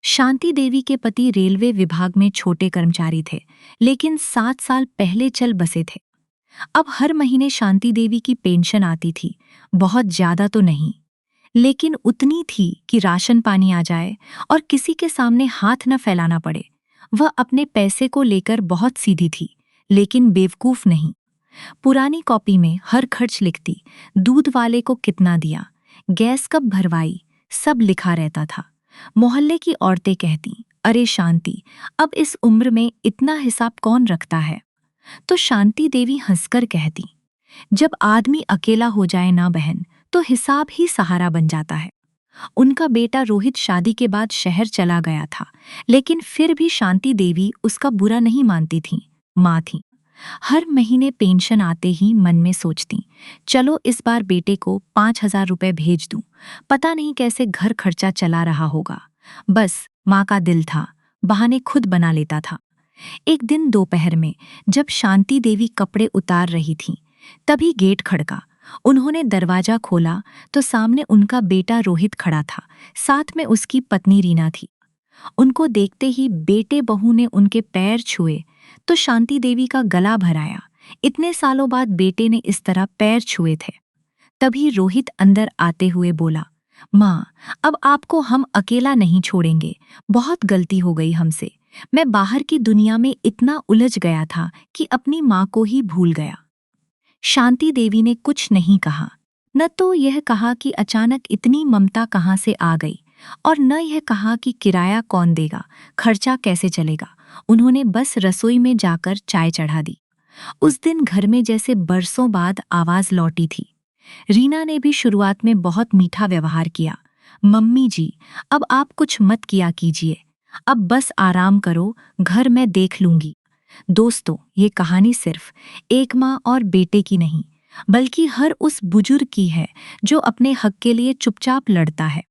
शांति देवी के पति रेलवे विभाग में छोटे कर्मचारी थे, लेकिन 7 साल पहले चल बसे थे। अब हर महीने शांति देवी की पेंशन आती थी। बहुत ज्यादा तो नहीं, लेकिन उतनी थी कि राशन पानी आ जाए और किसी के सामने हाथ न फैलाना पड़े। वह अपने पैसे को लेकर बहुत सीधी थी, लेकिन बेवकूफ नहीं। पुरानी कॉपी में हर खर्च लिखती, दूध वाले को कितना दिया, गैस कब भरवाई, सब लिखा रहता था। मोहल्ले की औरतें कहती, अरे शांति, अब इस उम्र में इतना हिसाब कौन रखता है। तो शांति देवी हंसकर कहती, जब आदमी अकेला हो जाए ना बहन, तो हिसाब ही सहारा बन जाता है। उनका बेटा रोहित शादी के बाद शहर चला गया था, लेकिन फिर भी शांति देवी उसका बुरा नहीं मानती थीं, माँ थीं। हर महीने पेंशन आते ही मन में सोचती, चलो इस बार बेटे को 5,000 रुपए भेज दूं, पता नहीं कैसे घर खर्चा चला रहा होगा। बस माँ का दिल था, बहाने खुद बना लेता था। एक दिन दोपहर में जब शांति देवी कपड़े उतार रही थीं, तभी गेट खड़का। उन्होंने दरवाजा खोला तो सामने उनका बेटा रोहित खड़ा था, साथ में उसकी पत्नी रीना थी। उनको देखते ही बेटे बहू ने उनके पैर छुए तो शांति देवी का गला भराया। इतने सालों बाद बेटे ने इस तरह पैर छुए थे। तभी रोहित अंदर आते हुए बोला, माँ, अब आपको हम अकेला नहीं छोड़ेंगे, बहुत गलती हो गई हमसे। मैं बाहर की दुनिया में इतना उलझ गया था कि अपनी माँ को ही भूल गया। शांति देवी ने कुछ नहीं कहा, न तो यह कहा कि अचानक इतनी ममता कहाँ से आ गई, और न यह कहा कि किराया कौन देगा, खर्चा कैसे चलेगा। उन्होंने बस रसोई में जाकर चाय चढ़ा दी। उस दिन घर में जैसे बरसों बाद आवाज लौटी थी। रीना ने भी शुरुआत में बहुत मीठा व्यवहार किया। मम्मी जी, अब आप कुछ मत किया कीजिए, अब बस आराम करो, घर मैं देख लूंगी। दोस्तों, ये कहानी सिर्फ एक माँ और बेटे की नहीं, बल्कि हर उस बुजुर्ग की है जो अपने हक के लिए चुपचाप लड़ता है।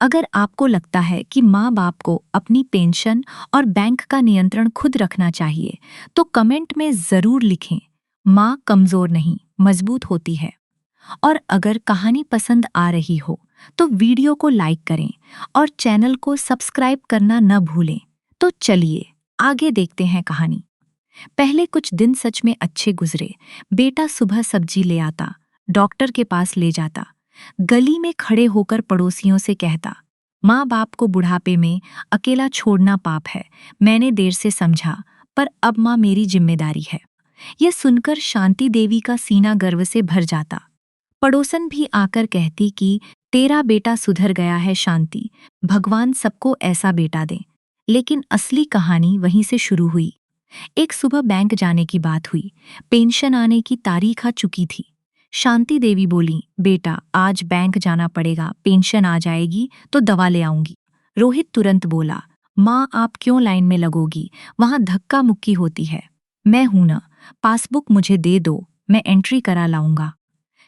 अगर आपको लगता है कि माँ बाप को अपनी पेंशन और बैंक का नियंत्रण खुद रखना चाहिए, तो कमेंट में ज़रूर लिखें, माँ कमज़ोर नहीं, मजबूत होती है। और अगर कहानी पसंद आ रही हो, तो वीडियो को लाइक करें और चैनल को सब्सक्राइब करना न भूलें। तो चलिए आगे देखते हैं कहानी। पहले कुछ दिन सच में अच्छे गुजरे। बेटा सुबह सब्जी ले आता, डॉक्टर के पास ले जाता, गली में खड़े होकर पड़ोसियों से कहता, माँ बाप को बुढ़ापे में अकेला छोड़ना पाप है। मैंने देर से समझा, पर अब माँ मेरी जिम्मेदारी है। यह सुनकर शांति देवी का सीना गर्व से भर जाता। पड़ोसन भी आकर कहती कि तेरा बेटा सुधर गया है शांति, भगवान सबको ऐसा बेटा दे। लेकिन असली कहानी वहीं से शुरू हुई। एक सुबह बैंक जाने की बात हुई। पेंशन आने की तारीख आ चुकी थी। शांति देवी बोली, बेटा आज बैंक जाना पड़ेगा, पेंशन आ जाएगी तो दवा ले आऊंगी। रोहित तुरंत बोला, माँ आप क्यों लाइन में लगोगी, वहां धक्का मुक्की होती है। मैं हूं ना, पासबुक मुझे दे दो, मैं एंट्री करा लाऊंगा।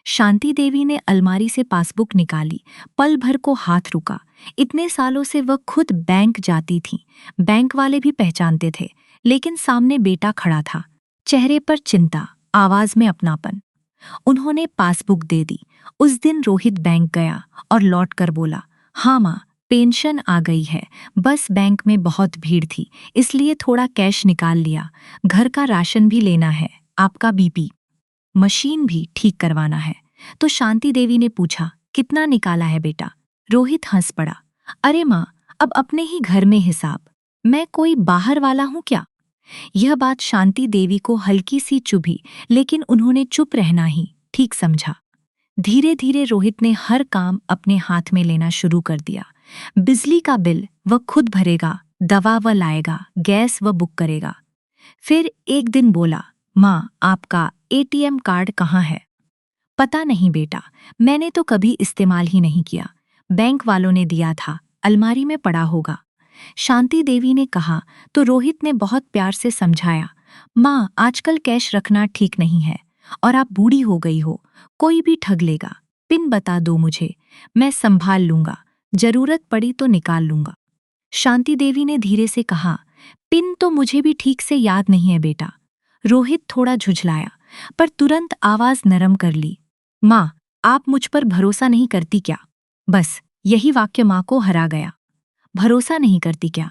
शांति देवी ने अलमारी से पासबुक निकाली, पल भर को हाथ रुका। इतने सालों से वह खुद बैंक जाती थीं, बैंक वाले भी पहचानते थे, लेकिन सामने बेटा खड़ा था, चेहरे पर चिंता, आवाज में अपनापन। उन्होंने पासबुक दे दी। उस दिन रोहित बैंक गया और लौटकर बोला, हाँ माँ, पेंशन आ गई है, बस बैंक में बहुत भीड़ थी, इसलिए थोड़ा कैश निकाल लिया। घर का राशन भी लेना है, आपका बीपी मशीन भी ठीक करवाना है। तो शांति देवी ने पूछा, कितना निकाला है बेटा। रोहित हंस पड़ा, अरे माँ, अब अपने ही घर में हिसाब, मैं कोई बाहर वाला हूँ क्या। यह बात शांति देवी को हल्की सी चुभी, लेकिन उन्होंने चुप रहना ही ठीक समझा। धीरे धीरे रोहित ने हर काम अपने हाथ में लेना शुरू कर दिया। बिजली का बिल वह खुद भरेगा, दवा वह लाएगा, गैस वह बुक करेगा। फिर एक दिन बोला, माँ आपका एटीएम कार्ड कहाँ है। पता नहीं बेटा, मैंने तो कभी इस्तेमाल ही नहीं किया, बैंक वालों ने दिया था, अलमारी में पड़ा होगा। शांति देवी ने कहा तो रोहित ने बहुत प्यार से समझाया, माँ आजकल कैश रखना ठीक नहीं है, और आप बूढ़ी हो गई हो, कोई भी ठग लेगा। पिन बता दो मुझे, मैं संभाल लूंगा, जरूरत पड़ी तो निकाल लूंगा। शांति देवी ने धीरे से कहा, पिन तो मुझे भी ठीक से याद नहीं है बेटा। रोहित थोड़ा झुझलाया, पर तुरंत आवाज नरम कर ली, माँ आप मुझ पर भरोसा नहीं करती क्या। बस यही वाक्य माँ को हरा गया। भरोसा नहीं करती क्या?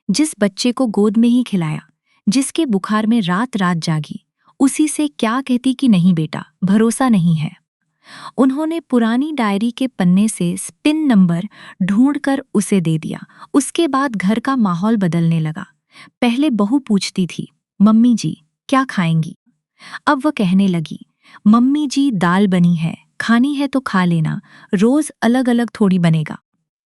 जिस बच्चे को गोद में ही खिलाया, जिसके बुखार में रात रात जागी, उसी से क्या कहती कि नहीं बेटा, भरोसा नहीं है। उन्होंने पुरानी डायरी के पन्ने से पिन नंबर ढूंढकर उसे दे दिया। उसके बाद घर का माहौल बदलने लगा। पहले बहू पूछती थी, मम्मी जी क्या खाएंगी? अब वह कहने लगी, मम्मी जी दाल बनी है, खानी है तो खा लेना, रोज अलग अलग थोड़ी बनेगा।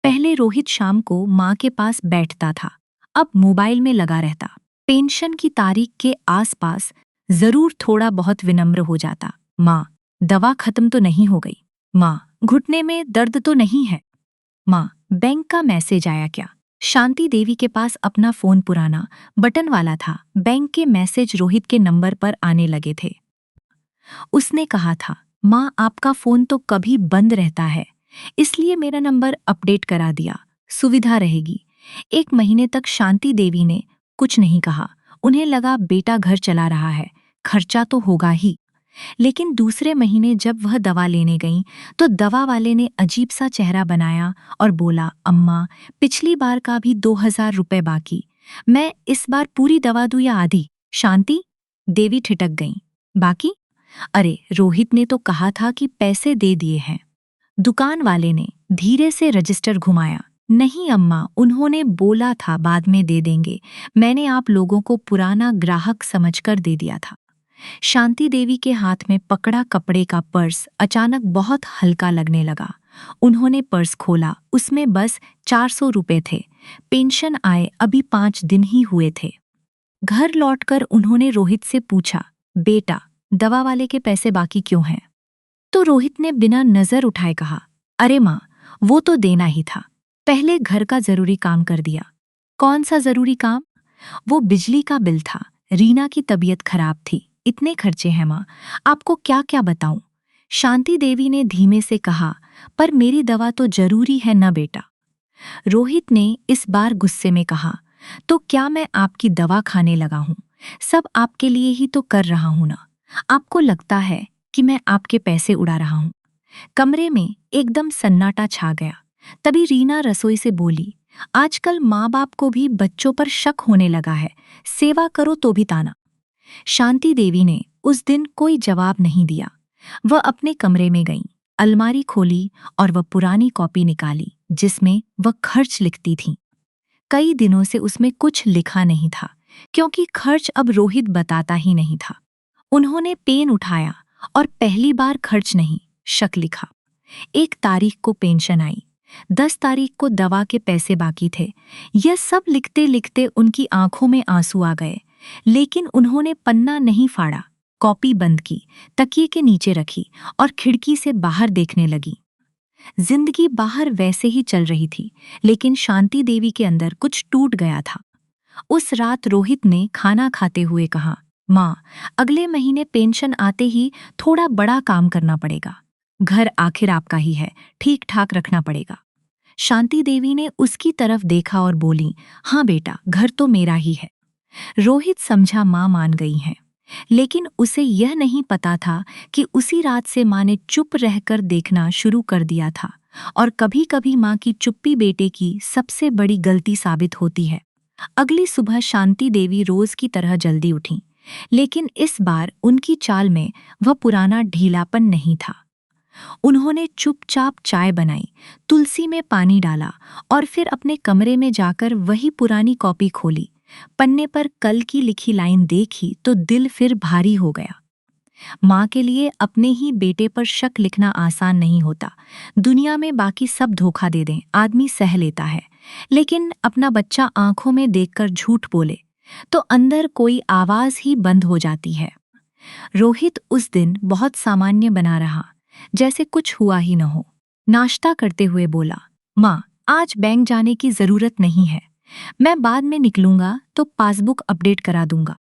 पहले रोहित शाम को माँ के पास बैठता था, अब मोबाइल में लगा रहता। पेंशन की तारीख के आसपास जरूर थोड़ा बहुत विनम्र हो जाता। माँ, दवा खत्म तो नहीं हो गई? माँ, घुटने में दर्द तो नहीं है? माँ, बैंक का मैसेज आया क्या? शांति देवी के पास अपना फोन पुराना बटन वाला था। बैंक के मैसेज रोहित के नंबर पर आने लगे थे। उसने कहा था, माँ आपका फोन तो कभी बंद रहता है, इसलिए मेरा नंबर अपडेट करा दिया, सुविधा रहेगी। 1 महीने तक शांति देवी ने कुछ नहीं कहा। उन्हें लगा बेटा घर चला रहा है, खर्चा तो होगा ही। लेकिन दूसरे महीने जब वह दवा लेने गईं, तो दवा वाले ने अजीब सा चेहरा बनाया और बोला, अम्मा पिछली बार का भी 2000 रुपए बाकी, मैं इस बार पूरी दवा दूं या आधी? शांति देवी ठिठक गईं। बाकी? अरे रोहित ने तो कहा था कि पैसे दे दिए हैं। दुकान वाले ने धीरे से रजिस्टर घुमाया। नहीं अम्मा, उन्होंने बोला था बाद में दे देंगे, मैंने आप लोगों को पुराना ग्राहक समझकर दे दिया था। शांति देवी के हाथ में पकड़ा कपड़े का पर्स अचानक बहुत हल्का लगने लगा। उन्होंने पर्स खोला, उसमें बस 400 रुपए थे। पेंशन आए अभी 5 दिन ही हुए थे। घर लौटकर उन्होंने रोहित से पूछा, बेटा दवा वाले के पैसे बाकी क्यों हैं? तो रोहित ने बिना नजर उठाए कहा, अरे माँ, वो तो देना ही था, पहले घर का जरूरी काम कर दिया। कौन सा जरूरी काम? वो बिजली का बिल था। रीना की तबीयत खराब थी, इतने खर्चे हैं माँ, आपको क्या क्या बताऊं? शांति देवी ने धीमे से कहा, पर मेरी दवा तो जरूरी है ना बेटा। रोहित ने इस बार गुस्से में कहा, तो क्या मैं आपकी दवा खाने लगा हूं? सब आपके लिए ही तो कर रहा हूं ना। आपको लगता है कि मैं आपके पैसे उड़ा रहा हूं? कमरे में एकदम सन्नाटा छा गया। तभी रीना रसोई से बोली, आजकल माँ बाप को भी बच्चों पर शक होने लगा है, सेवा करो तो भी ताना। शांति देवी ने उस दिन कोई जवाब नहीं दिया। वह अपने कमरे में गईं, अलमारी खोली और वह पुरानी कॉपी निकाली जिसमें वह खर्च लिखती थीं। कई दिनों से उसमें कुछ लिखा नहीं था, क्योंकि खर्च अब रोहित बताता ही नहीं था। उन्होंने पेन उठाया और पहली बार खर्च नहीं, शक लिखा। 1 तारीख को पेंशन आई, 10 तारीख को दवा के पैसे बाकी थे। यह सब लिखते लिखते उनकी आंखों में आंसू आ गए, लेकिन उन्होंने पन्ना नहीं फाड़ा, कॉपी बंद की, तकिए के नीचे रखी और खिड़की से बाहर देखने लगी। जिंदगी बाहर वैसे ही चल रही थी, लेकिन शांति देवी के अंदर कुछ टूट गया था। उस रात रोहित ने खाना खाते हुए कहा, माँ, अगले महीने पेंशन आते ही थोड़ा बड़ा काम करना पड़ेगा। घर आखिर आपका ही है, ठीक ठाक रखना पड़ेगा। शांति देवी ने उसकी तरफ देखा और बोली, हाँ बेटा, घर तो मेरा ही है। रोहित समझा माँ मान गई हैं, लेकिन उसे यह नहीं पता था कि उसी रात से माँ ने चुप रहकर देखना शुरू कर दिया था, और कभी-कभी माँ की चुप्पी बेटे की सबसे बड़ी गलती साबित होती है। अगली सुबह शांति देवी रोज की तरह जल्दी उठी, लेकिन इस बार उनकी चाल में वह पुराना ढीलापन नहीं था। उन्होंने चुपचाप चाय बनाई, तुलसी में पानी डाला और फिर अपने कमरे में जाकर वही पुरानी कॉपी खोली। पन्ने पर कल की लिखी लाइन देखी तो दिल फिर भारी हो गया। माँ के लिए अपने ही बेटे पर शक लिखना आसान नहीं होता। दुनिया में बाकी सब धोखा दे दें, आदमी सह लेता है, लेकिन अपना बच्चा आंखों में देखकर झूठ बोले तो अंदर कोई आवाज ही बंद हो जाती है। रोहित उस दिन बहुत सामान्य बना रहा, जैसे कुछ हुआ ही न हो। नाश्ता करते हुए बोला, माँ, आज बैंक जाने की जरूरत नहीं है, मैं बाद में निकलूंगा तो पासबुक अपडेट करा दूंगा।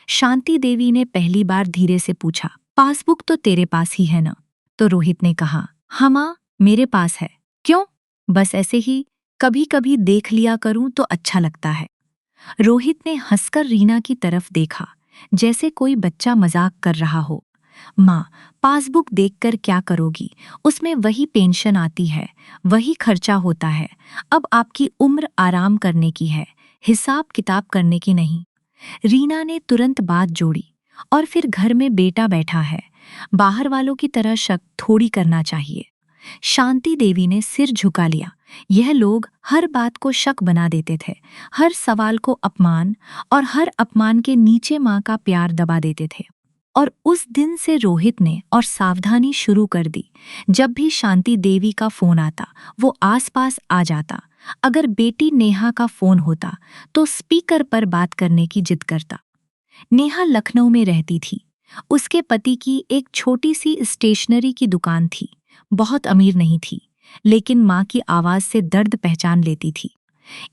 शांति देवी ने पहली बार धीरे से पूछा, पासबुक तो तेरे पास ही है ना? तो रोहित ने कहा, हाँ माँ, मेरे पास है। क्यों? बस ऐसे ही, कभी कभी देख लिया करूं तो अच्छा लगता है। रोहित ने हंसकर रीना की तरफ देखा, जैसे कोई बच्चा मजाक कर रहा हो। माँ, पासबुक देखकर क्या करोगी? उसमें वही पेंशन आती है, वही खर्चा होता है। अब आपकी उम्र आराम करने की है, हिसाब किताब करने की नहीं। रीना ने तुरंत बात जोड़ी। और फिर घर में बेटा बैठा है, बाहर वालों की तरह शक थोड़ी करना चाहिए। शांति देवी ने सिर झुका लिया। यह लोग हर बात को शक बना देते थे, हर सवाल को अपमान, और हर अपमान के नीचे माँ का प्यार दबा देते थे। और उस दिन से रोहित ने और सावधानी शुरू कर दी। जब भी शांति देवी का फोन आता, वो आसपास आ जाता। अगर बेटी नेहा का फोन होता तो स्पीकर पर बात करने की जिद करता। नेहा लखनऊ में रहती थी। उसके पति की एक छोटी सी स्टेशनरी की दुकान थी। बहुत अमीर नहीं थी, लेकिन माँ की आवाज से दर्द पहचान लेती थी।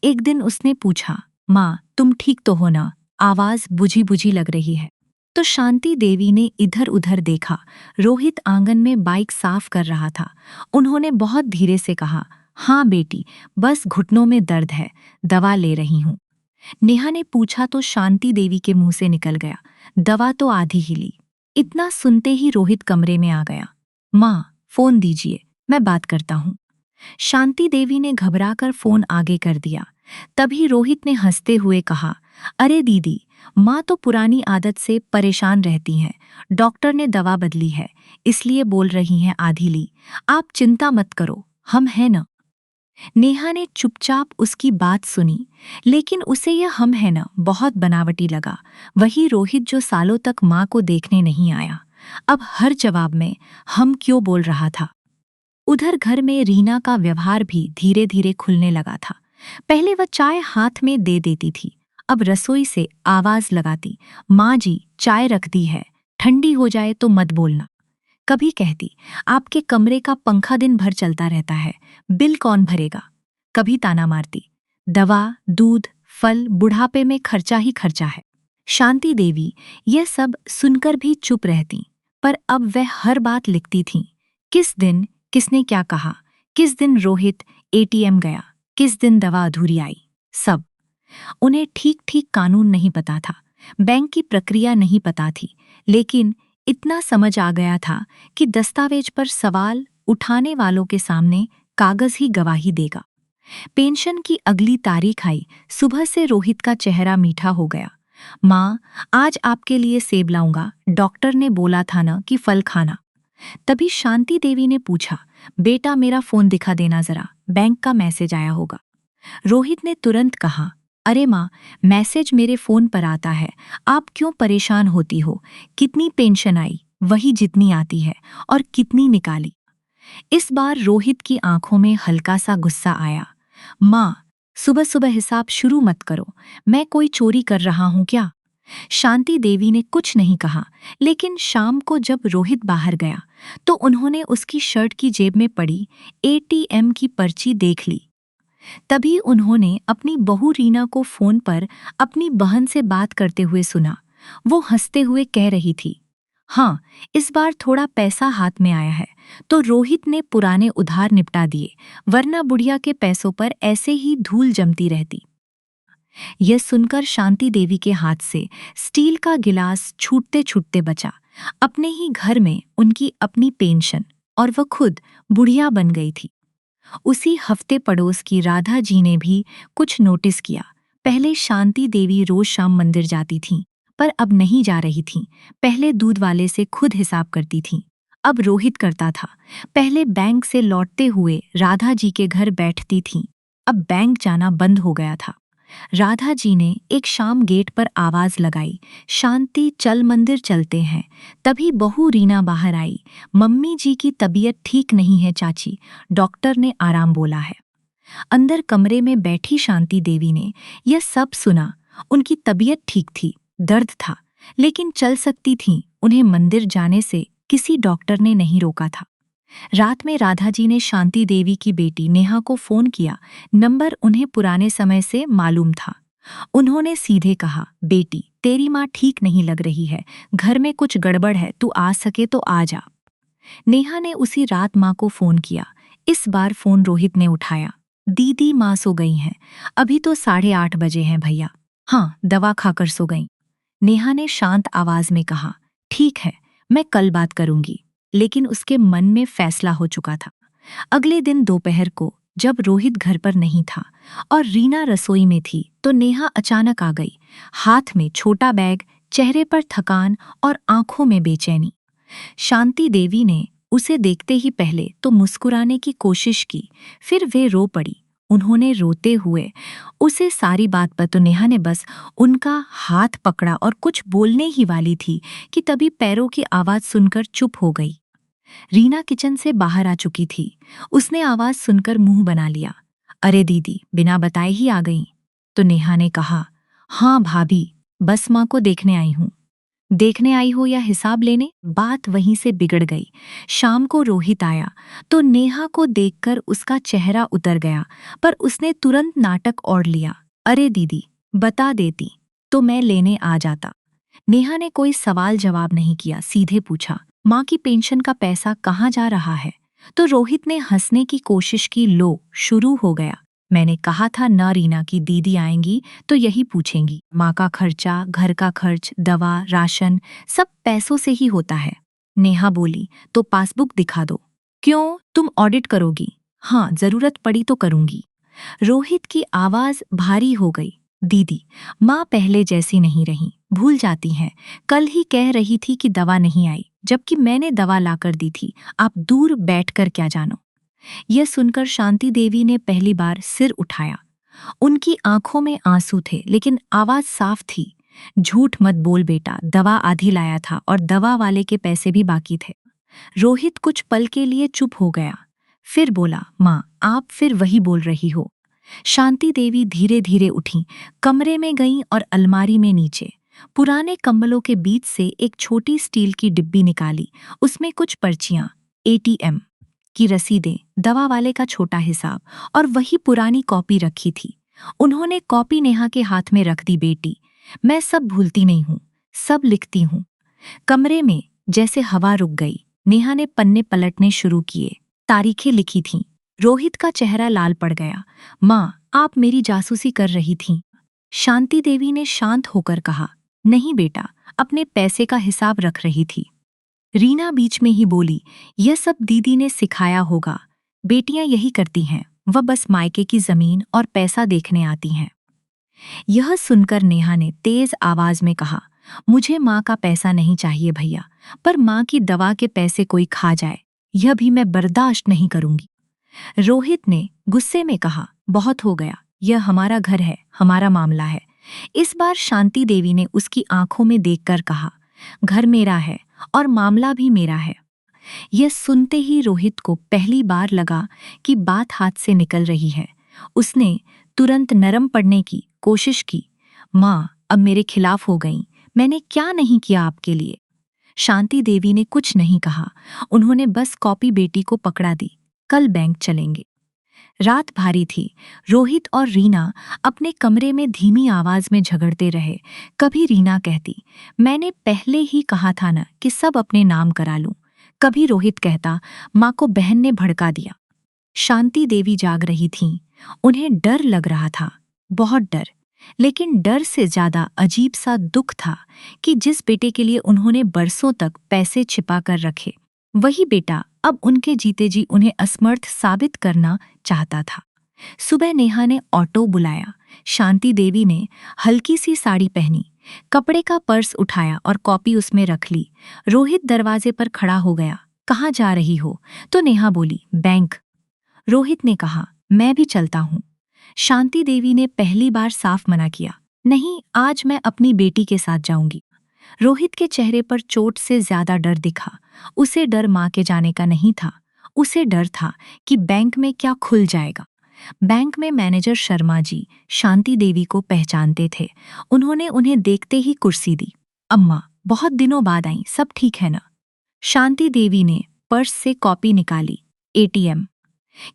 एक दिन उसने पूछा, माँ तुम ठीक तो हो ना? आवाज बुझी बुझी लग रही है। तो शांति देवी ने इधर उधर देखा। रोहित आंगन में बाइक साफ कर रहा था। उन्होंने बहुत धीरे से कहा, हाँ बेटी, बस घुटनों में दर्द है, दवा ले रही हूँ। नेहा ने पूछा तो शांति देवी के मुंह से निकल गया, दवा तो आधी ही ली। इतना सुनते ही रोहित कमरे में आ गया। माँ, फोन दीजिए, मैं बात करता हूँ। शांति देवी ने घबराकर फोन आगे कर दिया। तभी रोहित ने हंसते हुए कहा, अरे दीदी, माँ तो पुरानी आदत से परेशान रहती हैं। डॉक्टर ने दवा बदली है, इसलिए बोल रही हैं आधी ली। आप चिंता मत करो, हम हैं न। नेहा ने चुपचाप उसकी बात सुनी, लेकिन उसे यह हम है न बहुत बनावटी लगा। वही रोहित जो सालों तक माँ को देखने नहीं आया, अब हर जवाब में हम क्यों बोल रहा था। उधर घर में रीना का व्यवहार भी धीरे धीरे खुलने लगा था। पहले वह चाय हाथ में दे देती थी, अब रसोई से आवाज लगाती, माँ जी चाय रख दी है, ठंडी हो जाए तो मत बोलना। कभी कहती, आपके कमरे का पंखा दिन भर चलता रहता है, बिल कौन भरेगा। कभी ताना मारती, दवा, दूध, फल, बुढ़ापे में खर्चा ही खर्चा है। शांति देवी यह सब सुनकर भी चुप रहती, पर अब वह हर बात लिखती थीं। किस दिन किसने क्या कहा, किस दिन रोहित एटीएम गया, किस दिन दवा अधूरी आई, सब। उन्हें ठीक ठीक कानून नहीं पता था, बैंक की प्रक्रिया नहीं पता थी, लेकिन इतना समझ आ गया था कि दस्तावेज पर सवाल उठाने वालों के सामने कागज ही गवाही देगा। पेंशन की अगली तारीख आई। सुबह से रोहित का चेहरा मीठा हो गया। माँ, आज आपके लिए सेब लाऊंगा, डॉक्टर ने बोला था ना कि फल खाना। तभी शांति देवी ने पूछा, बेटा मेरा फोन दिखा देना जरा, बैंक का मैसेज आया होगा। रोहित ने तुरंत कहा, अरे माँ, मैसेज मेरे फोन पर आता है, आप क्यों परेशान होती हो? कितनी पेंशन आई, वही जितनी आती है, और कितनी निकाली। इस बार रोहित की आंखों में हल्का सा गुस्सा आया। माँ, सुबह सुबह हिसाब शुरू मत करो, मैं कोई चोरी कर रहा हूँ क्या? शांति देवी ने कुछ नहीं कहा, लेकिन शाम को जब रोहित बाहर गया तो उन्होंने उसकी शर्ट की जेब में पड़ी एटीएम की पर्ची देख ली। तभी उन्होंने अपनी बहू रीना को फोन पर अपनी बहन से बात करते हुए सुना। वो हंसते हुए कह रही थी, हाँ, इस बार थोड़ा पैसा हाथ में आया है, तो रोहित ने पुराने उधार निपटा दिए, वरना बुढ़िया के पैसों पर ऐसे ही धूल जमती रहती। यह सुनकर शांति देवी के हाथ से स्टील का गिलास छूटते छूटते बचा। अपने ही घर में उनकी अपनी पेंशन, और वह खुद बुढ़िया बन गई थी। उसी हफ्ते पड़ोस की राधा जी ने भी कुछ नोटिस किया। पहले शांति देवी रोज शाम मंदिर जाती थीं, पर अब नहीं जा रही थीं। पहले दूध वाले से खुद हिसाब करती थीं, अब रोहित करता था। पहले बैंक से लौटते हुए राधा जी के घर बैठती थीं, अब बैंक जाना बंद हो गया था। राधा जी ने एक शाम गेट पर आवाज लगाई, शांति चल मंदिर चलते हैं। तभी बहू रीना बाहर आई, मम्मी जी की तबीयत ठीक नहीं है चाची, डॉक्टर ने आराम बोला है। अंदर कमरे में बैठी शांति देवी ने यह सब सुना। उनकी तबीयत ठीक थी, दर्द था, लेकिन चल सकती थीं। उन्हें मंदिर जाने से किसी डॉक्टर ने नहीं रोका था। रात में राधा जी ने शांति देवी की बेटी नेहा को फोन किया। नंबर उन्हें पुराने समय से मालूम था। उन्होंने सीधे कहा, बेटी तेरी माँ ठीक नहीं लग रही है, घर में कुछ गड़बड़ है, तू आ सके तो आ जा। नेहा ने उसी रात माँ को फोन किया। इस बार फोन रोहित ने उठाया। दीदी माँ सो गई हैं, अभी तो 8:30 बजे हैं भैया। हाँ, दवा खाकर सो गई। नेहा ने शांत आवाज में कहा, ठीक है, मैं कल बात करूंगी। लेकिन उसके मन में फैसला हो चुका था। अगले दिन दोपहर को जब रोहित घर पर नहीं था और रीना रसोई में थी तो नेहा अचानक आ गई, हाथ में छोटा बैग, चेहरे पर थकान और आंखों में बेचैनी। शांति देवी ने उसे देखते ही पहले तो मुस्कुराने की कोशिश की, फिर वे रो पड़ी। उन्होंने रोते हुए उसे सारी बात पर, तो नेहा ने बस उनका हाथ पकड़ा और कुछ बोलने ही वाली थी कि तभी पैरों की आवाज सुनकर चुप हो गई। रीना किचन से बाहर आ चुकी थी। उसने आवाज सुनकर मुंह बना लिया। अरे दीदी, बिना बताए ही आ गई? तो नेहा ने कहा, हाँ भाभी, बस माँ को देखने आई हूँ। देखने आई हो या हिसाब लेने? बात वहीं से बिगड़ गई। शाम को रोहित आया तो नेहा को देखकर उसका चेहरा उतर गया, पर उसने तुरंत नाटक ओढ़ लिया। अरे दीदी, बता देती तो मैं लेने आ जाता। नेहा ने कोई सवाल जवाब नहीं किया, सीधे पूछा, माँ की पेंशन का पैसा कहाँ जा रहा है? तो रोहित ने हंसने की कोशिश की। लो, शुरू हो गया। मैंने कहा था न रीना की दीदी आएंगी तो यही पूछेंगी। माँ का खर्चा, घर का खर्च, दवा, राशन, सब पैसों से ही होता है। नेहा बोली, तो पासबुक दिखा दो। क्यों, तुम ऑडिट करोगी? हाँ, जरूरत पड़ी तो करूंगी। रोहित की आवाज भारी हो गई। दीदी, माँ पहले जैसी नहीं रही, भूल जाती हैं। कल ही कह रही थी कि दवा नहीं आई, जबकि मैंने दवा लाकर दी थी। आप दूर बैठकर क्या जानो? यह सुनकर शांति देवी ने पहली बार सिर उठाया। उनकी आंखों में आंसू थे, लेकिन आवाज साफ थी। झूठ मत बोल बेटा, दवा आधी लाया था और दवा वाले के पैसे भी बाकी थे। रोहित कुछ पल के लिए चुप हो गया, फिर बोला, माँ आप फिर वही बोल रही हो। शांति देवी धीरे धीरे उठी, कमरे में गईं और अलमारी में नीचे पुराने कंबलों के बीच से एक छोटी स्टील की डिब्बी निकाली। उसमें कुछ पर्चियां, एटीएम की रसीदें, दवा वाले का छोटा हिसाब और वही पुरानी कॉपी रखी थी। उन्होंने कॉपी नेहा के हाथ में रख दी। बेटी, मैं सब भूलती नहीं हूँ, सब लिखती हूँ। कमरे में जैसे हवा रुक गई। नेहा ने पन्ने पलटने शुरू किए, तारीखें लिखी थीं। रोहित का चेहरा लाल पड़ गया। माँ, आप मेरी जासूसी कर रही थीं। शांति देवी ने शांत होकर कहा, नहीं बेटा, अपने पैसे का हिसाब रख रही थी। रीना बीच में ही बोली, यह सब दीदी ने सिखाया होगा। बेटियां यही करती हैं, वह बस मायके की जमीन और पैसा देखने आती हैं। यह सुनकर नेहा ने तेज आवाज में कहा, मुझे माँ का पैसा नहीं चाहिए भैया, पर माँ की दवा के पैसे कोई खा जाए, यह भी मैं बर्दाश्त नहीं करूंगी। रोहित ने गुस्से में कहा, बहुत हो गया, यह हमारा घर है, हमारा मामला है। इस बार शांति देवी ने उसकी आंखों में देखकर कहा, घर मेरा है और मामला भी मेरा है। यह सुनते ही रोहित को पहली बार लगा कि बात हाथ से निकल रही है। उसने तुरंत नरम पड़ने की कोशिश की। माँ अब मेरे खिलाफ हो गईं, मैंने क्या नहीं किया आपके लिए? शांति देवी ने कुछ नहीं कहा। उन्होंने बस कॉपी बेटी को पकड़ा दी। कल बैंक चलेंगे। रात भारी थी। रोहित और रीना अपने कमरे में धीमी आवाज में झगड़ते रहे। कभी रीना कहती, मैंने पहले ही कहा था ना कि सब अपने नाम करा लूं। कभी रोहित कहता, माँ को बहन ने भड़का दिया। शांति देवी जाग रही थीं। उन्हें डर लग रहा था, बहुत डर। लेकिन डर से ज्यादा अजीब सा दुख था कि जिस बेटे के लिए उन्होंने बरसों तक पैसे छिपा कर रखे, वही बेटा अब उनके जीते जी उन्हें असमर्थ साबित करना चाहता था। सुबह नेहा ने ऑटो बुलाया। शांति देवी ने हल्की सी साड़ी पहनी, कपड़े का पर्स उठाया और कॉपी उसमें रख ली। रोहित दरवाजे पर खड़ा हो गया। कहाँ जा रही हो? तो नेहा बोली, बैंक। रोहित ने कहा, मैं भी चलता हूँ। शांति देवी ने पहली बार साफ मना किया, नहीं, आज मैं अपनी बेटी के साथ जाऊंगी। रोहित के चेहरे पर चोट से ज्यादा डर दिखा। उसे डर मां के जाने का नहीं था, उसे डर था कि बैंक में क्या खुल जाएगा। बैंक में मैनेजर शर्मा जी शांति देवी को पहचानते थे। उन्होंने उन्हें देखते ही कुर्सी दी। अम्मा, बहुत दिनों बाद आई, सब ठीक है ना? शांति देवी ने पर्स से कॉपी निकाली, एटीएम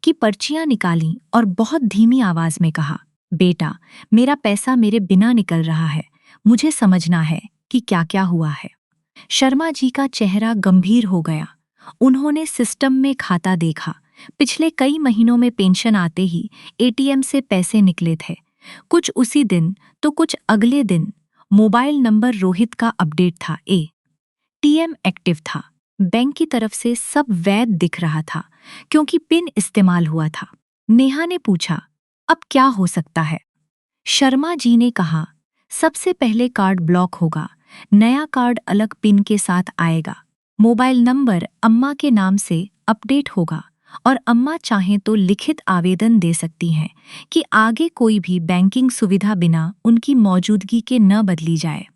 की पर्चियां निकाली और बहुत धीमी आवाज में कहा, बेटा, मेरा पैसा मेरे बिना निकल रहा है, मुझे समझना है कि क्या क्या हुआ है। शर्मा जी का चेहरा गंभीर हो गया। उन्होंने सिस्टम में खाता देखा। पिछले कई महीनों में पेंशन आते ही एटीएम से पैसे निकले थे, कुछ उसी दिन तो कुछ अगले दिन। मोबाइल नंबर रोहित का अपडेट था, एटीएम एक्टिव था। बैंक की तरफ से सब वैध दिख रहा था क्योंकि पिन इस्तेमाल हुआ था। नेहा ने पूछा, अब क्या हो सकता है? शर्मा जी ने कहा, सबसे पहले कार्ड ब्लॉक होगा, नया कार्ड अलग पिन के साथ आएगा, मोबाइल नंबर अम्मा के नाम से अपडेट होगा और अम्मा चाहें तो लिखित आवेदन दे सकती हैं कि आगे कोई भी बैंकिंग सुविधा बिना उनकी मौजूदगी के न बदली जाए।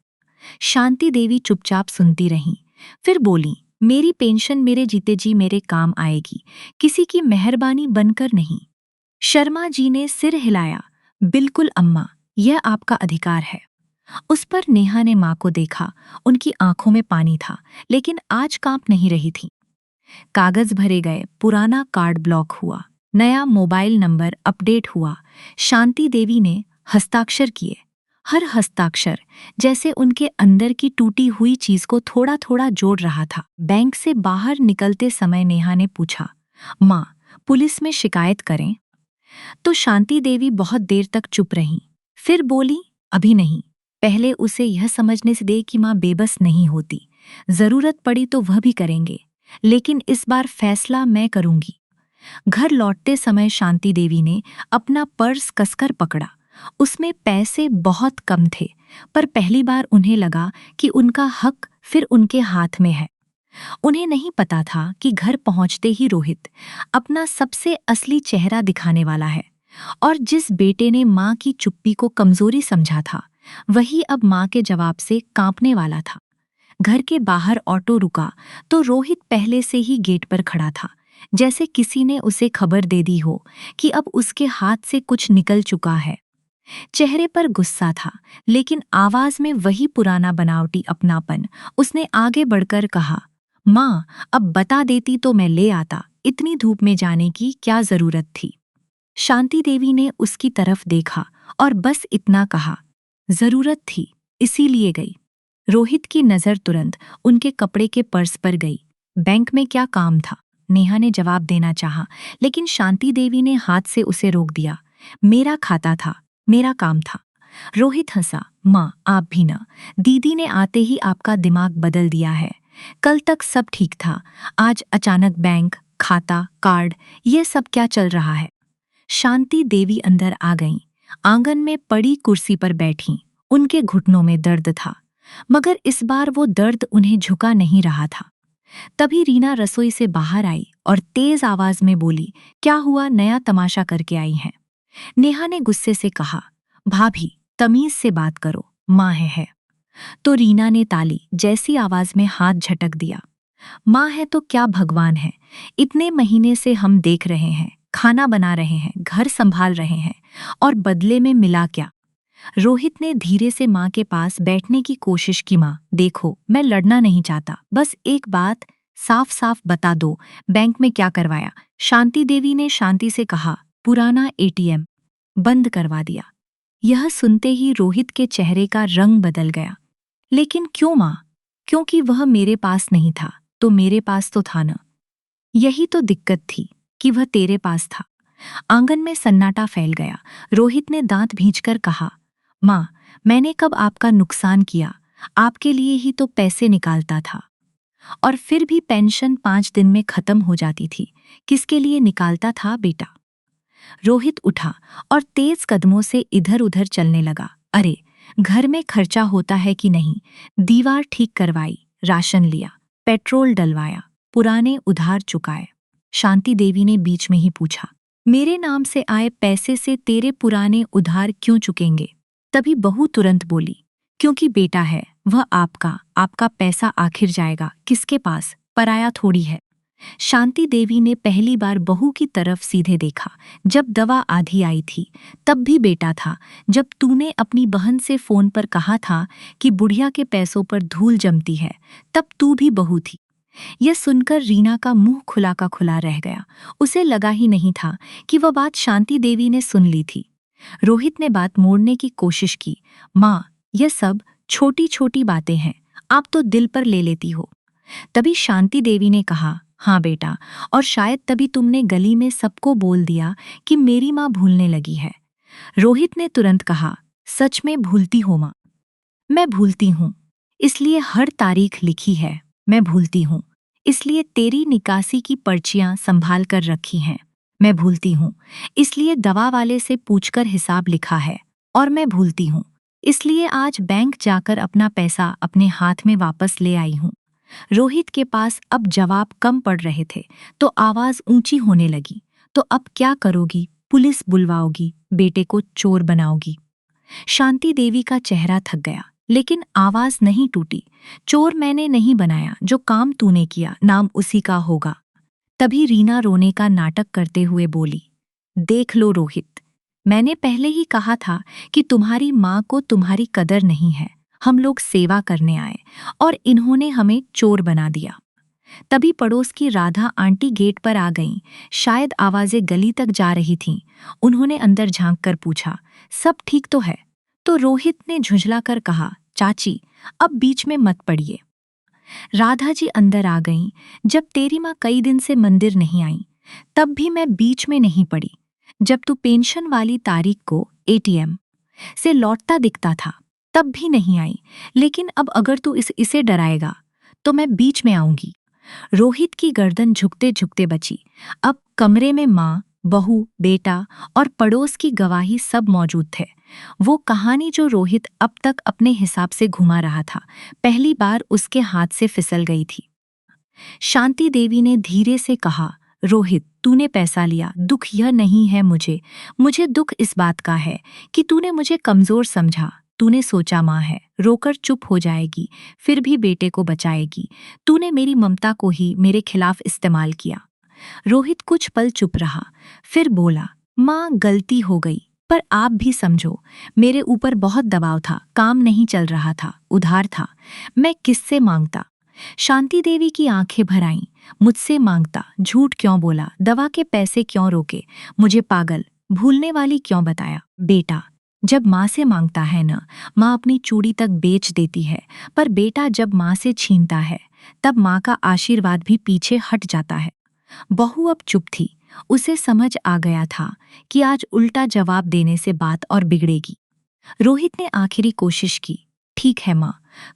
शांति देवी चुपचाप सुनती रहीं, फिर बोली, मेरी पेंशन मेरे जीते जी मेरे काम आएगी, किसी की मेहरबानी बनकर नहीं। शर्मा जी ने सिर हिलाया, बिल्कुल अम्मा, यह आपका अधिकार है। उस पर नेहा ने माँ को देखा, उनकी आंखों में पानी था, लेकिन आज कांप नहीं रही थी। कागज भरे गए, पुराना कार्ड ब्लॉक हुआ, नया मोबाइल नंबर अपडेट हुआ। शांति देवी ने हस्ताक्षर किए, हर हस्ताक्षर जैसे उनके अंदर की टूटी हुई चीज को थोड़ा थोड़ा जोड़ रहा था। बैंक से बाहर निकलते समय नेहा ने पूछा, माँ, पुलिस में शिकायत करें? तो शांति देवी बहुत देर तक चुप रहीं, फिर बोली, अभी नहीं, पहले उसे यह समझने से दे कि माँ बेबस नहीं होती, जरूरत पड़ी तो वह भी करेंगे, लेकिन इस बार फैसला मैं करूंगी। घर लौटते समय शांति देवी ने अपना पर्स कसकर पकड़ा। उसमें पैसे बहुत कम थे, पर पहली बार उन्हें लगा कि उनका हक फिर उनके हाथ में है। उन्हें नहीं पता था कि घर पहुंचते ही रोहित अपना सबसे असली चेहरा दिखाने वाला है, और जिस बेटे ने माँ की चुप्पी को कमजोरी समझा था, वही अब माँ के जवाब से कांपने वाला था। घर के बाहर ऑटो रुका तो रोहित पहले से ही गेट पर खड़ा था, जैसे किसी ने उसे खबर दे दी हो कि अब उसके हाथ से कुछ निकल चुका है। चेहरे पर गुस्सा था, लेकिन आवाज में वही पुराना बनावटी अपनापन। उसने आगे बढ़कर कहा, माँ, अब बता देती तो मैं ले आता, इतनी धूप में जाने की क्या जरूरत थी? शांति देवी ने उसकी तरफ देखा और बस इतना कहा, जरूरत थी, इसीलिए गई। रोहित की नजर तुरंत उनके कपड़े के पर्स पर गई। बैंक में क्या काम था? नेहा ने जवाब देना चाहा, लेकिन शांति देवी ने हाथ से उसे रोक दिया। मेरा खाता था, मेरा काम था। रोहित हंसा, माँ, आप भी ना, दीदी ने आते ही आपका दिमाग बदल दिया है। कल तक सब ठीक था, आज अचानक बैंक, खाता, कार्ड, ये सब क्या चल रहा है? शांति देवी अंदर आ गईं, आंगन में पड़ी कुर्सी पर बैठीं। उनके घुटनों में दर्द था, मगर इस बार वो दर्द उन्हें झुका नहीं रहा था। तभी रीना रसोई से बाहर आई और तेज आवाज में बोली, क्या हुआ, नया तमाशा करके आई हैं? नेहा ने गुस्से से कहा, भाभी, तमीज से बात करो, माँ है। तो रीना ने ताली जैसी आवाज में हाथ झटक दिया, माँ है तो क्या भगवान है? इतने महीने से हम देख रहे हैं, खाना बना रहे हैं, घर संभाल रहे हैं, और बदले में मिला क्या? रोहित ने धीरे से माँ के पास बैठने की कोशिश की। माँ, देखो, मैं लड़ना नहीं चाहता, बस एक बात साफ साफ बता दो, बैंक में क्या करवाया? शांति देवी ने शांति से कहा, पुराना एटीएम बंद करवा दिया। यह सुनते ही रोहित के चेहरे का रंग बदल गया। लेकिन क्यों माँ? क्योंकि वह मेरे पास नहीं था, तो मेरे पास तो था न। यही तो दिक्कत थी कि वह तेरे पास था। आंगन में सन्नाटा फैल गया। रोहित ने दांत भींचकर कहा, माँ, मैंने कब आपका नुकसान किया? आपके लिए ही तो पैसे निकालता था, और फिर भी पेंशन 5 दिन में खत्म हो जाती थी। किसके लिए निकालता था बेटा? रोहित उठा और तेज कदमों से इधर उधर चलने लगा। अरे, घर में खर्चा होता है कि नहीं? दीवार ठीक करवाई, राशन लिया, पेट्रोल डलवाया, पुराने उधार चुकाए। शांति देवी ने बीच में ही पूछा, मेरे नाम से आए पैसे से तेरे पुराने उधार क्यों चुकेंगे? तभी बहू तुरंत बोली, क्योंकि बेटा है, वह आपका पैसा आखिर जाएगा किसके पास? पराया थोड़ी है। शांति देवी ने पहली बार बहू की तरफ सीधे देखा। जब दवा आधी आई थी तब भी बेटा था। जब तूने अपनी बहन से फोन पर कहा था कि बुढ़िया के पैसों पर धूल जमती है, तब तू भी बहू थी। यह सुनकर रीना का मुंह खुला का खुला रह गया। उसे लगा ही नहीं था कि वह बात शांति देवी ने सुन ली थी। रोहित ने बात मोड़ने की कोशिश की, माँ, यह सब छोटी छोटी बातें हैं, आप तो दिल पर ले लेती हो। तभी शांति देवी ने कहा, हाँ बेटा, और शायद तभी तुमने गली में सबको बोल दिया कि मेरी माँ भूलने लगी है। रोहित ने तुरंत कहा, सच में भूलती हो माँ? मैं भूलती हूँ, इसलिए हर तारीख लिखी है। मैं भूलती हूँ, इसलिए तेरी निकासी की पर्चियां संभाल कर रखी हैं। मैं भूलती हूँ, इसलिए दवा वाले से पूछकर हिसाब लिखा है। और मैं भूलती हूँ, इसलिए आज बैंक जाकर अपना पैसा अपने हाथ में वापस ले आई हूँ। रोहित के पास अब जवाब कम पड़ रहे थे, तो आवाज ऊंची होने लगी। तो अब क्या करोगी? पुलिस बुलवाओगी? बेटे को चोर बनाओगी? शांति देवी का चेहरा थक गया, लेकिन आवाज नहीं टूटी। चोर मैंने नहीं बनाया, जो काम तूने किया नाम उसी का होगा। तभी रीना रोने का नाटक करते हुए बोली, देख लो रोहित, मैंने पहले ही कहा था कि तुम्हारी माँ को तुम्हारी कदर नहीं है। हम लोग सेवा करने आए और इन्होंने हमें चोर बना दिया। तभी पड़ोस की राधा आंटी गेट पर आ गईं। शायद आवाजें गली तक जा रही थीं। उन्होंने अंदर झांक कर पूछा, सब ठीक तो है? तो रोहित ने झुंझलाकर कहा, चाची, अब बीच में मत पड़िए। राधा जी अंदर आ गईं। जब तेरी माँ कई दिन से मंदिर नहीं आई, तब भी मैं बीच में नहीं पड़ी। जब तू पेंशन वाली तारीख को एटीएम से लौटता दिखता था, तब भी नहीं आई। लेकिन अब अगर तू इसे डराएगा, तो मैं बीच में आऊंगी। रोहित की गर्दन झुकते झुकते बची। अब कमरे में माँ, बहू, बेटा और पड़ोस की गवाही सब मौजूद थे। वो कहानी जो रोहित अब तक अपने हिसाब से घुमा रहा था, पहली बार उसके हाथ से फिसल गई थी। शांति देवी ने धीरे से कहा, रोहित, तूने पैसा लिया, दुख यह नहीं है मुझे दुख इस बात का है कि तूने मुझे कमजोर समझा। तूने सोचा माँ है, रोकर चुप हो जाएगी, फिर भी बेटे को बचाएगी। तूने मेरी ममता को ही मेरे खिलाफ इस्तेमाल किया। रोहित कुछ पल चुप रहा, फिर बोला, माँ, गलती हो गई, पर आप भी समझो, मेरे ऊपर बहुत दबाव था, काम नहीं चल रहा था, उधार था, मैं किससे मांगता? शांति देवी की आंखें भर आईं। मुझसे मांगता, झूठ क्यों बोला, दवा के पैसे क्यों रोके, मुझे पागल, भूलने वाली क्यों बताया? बेटा, जब माँ से मांगता है न, माँ अपनी चूड़ी तक बेच देती है, पर बेटा जब माँ से छीनता है, तब माँ का आशीर्वाद भी पीछे हट जाता है। बहू अब चुप थी। उसे समझ आ गया था कि आज उल्टा जवाब देने से बात और बिगड़ेगी। रोहित ने आखिरी कोशिश की, ठीक है माँ,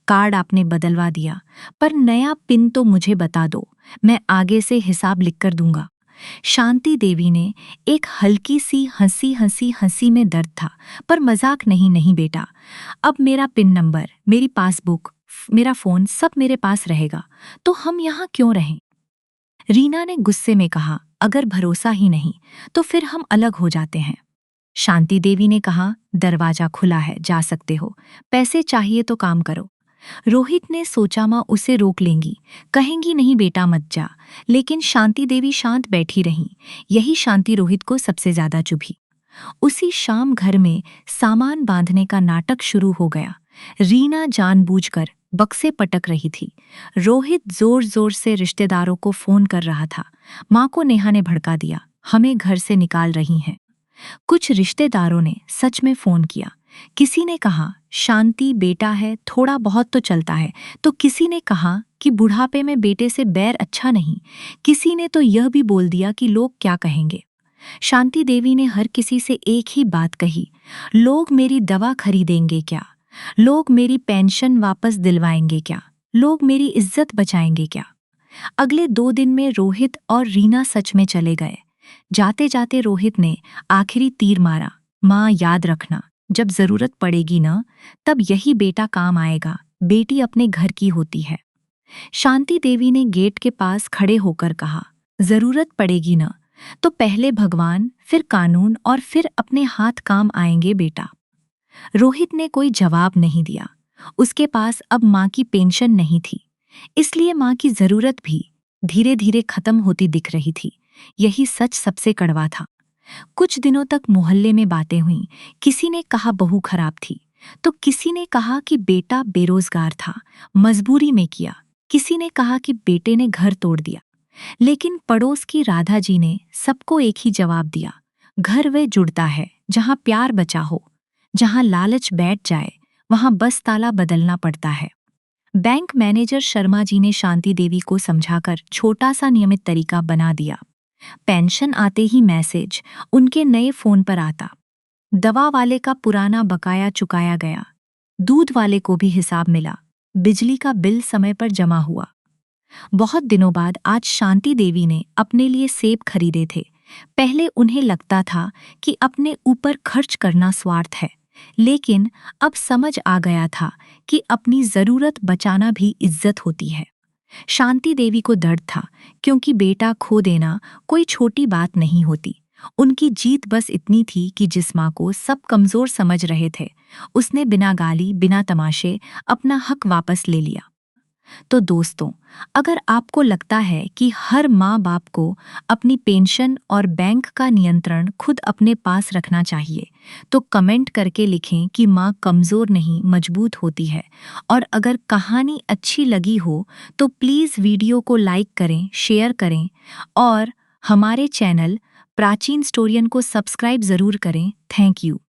कार्ड आपने बदलवा दिया, पर नया पिन तो मुझे बता दो, मैं आगे से हिसाब लिखकर दूंगा। शांति देवी ने एक हल्की सी हंसी में दर्द था, पर मजाक नहीं, नहीं बेटा, अब मेरा पिन नंबर, मेरी पासबुक, मेरा फोन सब मेरे पास रहेगा, तो हम यहाँ क्यों रहें? रीना ने गुस्से में कहा, अगर भरोसा ही नहीं, तो फिर हम अलग हो जाते हैं। शांति देवी ने कहा, दरवाजा खुला है, जा सकते हो, पैसे चाहिए तो काम करो। रोहित ने सोचा माँ उसे रोक लेंगी, कहेंगी नहीं बेटा मत जा, लेकिन शांति देवी शांत बैठी रहीं। यही शांति रोहित को सबसे ज्यादा चुभी। उसी शाम घर में सामान बांधने का नाटक शुरू हो गया। रीना जानबूझकर बक्से पटक रही थी। रोहित जोर जोर से रिश्तेदारों को फोन कर रहा था। माँ को नेहा ने भड़का दिया, हमें घर से निकाल रही हैं। कुछ रिश्तेदारों ने सच में फोन किया। किसी ने कहा, शांति बेटा है, थोड़ा बहुत तो चलता है, तो किसी ने कहा कि बुढ़ापे में बेटे से बैर अच्छा नहीं। किसी ने तो यह भी बोल दिया कि लोग क्या कहेंगे। शांति देवी ने हर किसी से एक ही बात कही, लोग मेरी दवा खरीदेंगे क्या? लोग मेरी पेंशन वापस दिलवाएंगे क्या? लोग मेरी इज्जत बचाएंगे क्या? अगले 2 दिन में रोहित और रीना सच में चले गए। जाते जाते रोहित ने आखिरी तीर मारा, माँ याद रखना, जब जरूरत पड़ेगी ना, तब यही बेटा काम आएगा, बेटी अपने घर की होती है। शांति देवी ने गेट के पास खड़े होकर कहा, जरूरत पड़ेगी ना, तो पहले भगवान, फिर कानून और फिर अपने हाथ काम आएंगे बेटा। रोहित ने कोई जवाब नहीं दिया। उसके पास अब माँ की पेंशन नहीं थी, इसलिए माँ की जरूरत भी धीरे धीरे खत्म होती दिख रही थी। यही सच सबसे कड़वा था। कुछ दिनों तक मोहल्ले में बातें हुईं। किसी ने कहा बहू खराब थी, तो किसी ने कहा कि बेटा बेरोजगार था, मजबूरी में किया। किसी ने कहा कि बेटे ने घर तोड़ दिया। लेकिन पड़ोस की राधा जी ने सबको एक ही जवाब दिया, घर वे जुड़ता है जहाँ प्यार बचा हो। जहाँ लालच बैठ जाए, वहाँ बस ताला बदलना पड़ता है। बैंक मैनेजर शर्मा जी ने शांति देवी को समझाकर छोटा सा नियमित तरीका बना दिया। पेंशन आते ही मैसेज उनके नए फोन पर आता। दवा वाले का पुराना बकाया चुकाया गया, दूध वाले को भी हिसाब मिला, बिजली का बिल समय पर जमा हुआ। बहुत दिनों बाद आज शांति देवी ने अपने लिए सेब खरीदे थे। पहले उन्हें लगता था कि अपने ऊपर खर्च करना स्वार्थ है, लेकिन अब समझ आ गया था कि अपनी जरूरत बचाना भी इज्जत होती है। शांति देवी को दर्द था, क्योंकि बेटा खो देना कोई छोटी बात नहीं होती। उनकी जीत बस इतनी थी कि जिस माँ को सब कमजोर समझ रहे थे, उसने बिना गाली बिना तमाशे अपना हक वापस ले लिया। तो दोस्तों, अगर आपको लगता है कि हर माँ बाप को अपनी पेंशन और बैंक का नियंत्रण खुद अपने पास रखना चाहिए, तो कमेंट करके लिखें कि माँ कमज़ोर नहीं मजबूत होती है। और अगर कहानी अच्छी लगी हो तो प्लीज़ वीडियो को लाइक करें, शेयर करें और हमारे चैनल प्राचीन स्टोरियन को सब्सक्राइब ज़रूर करें। Thank you.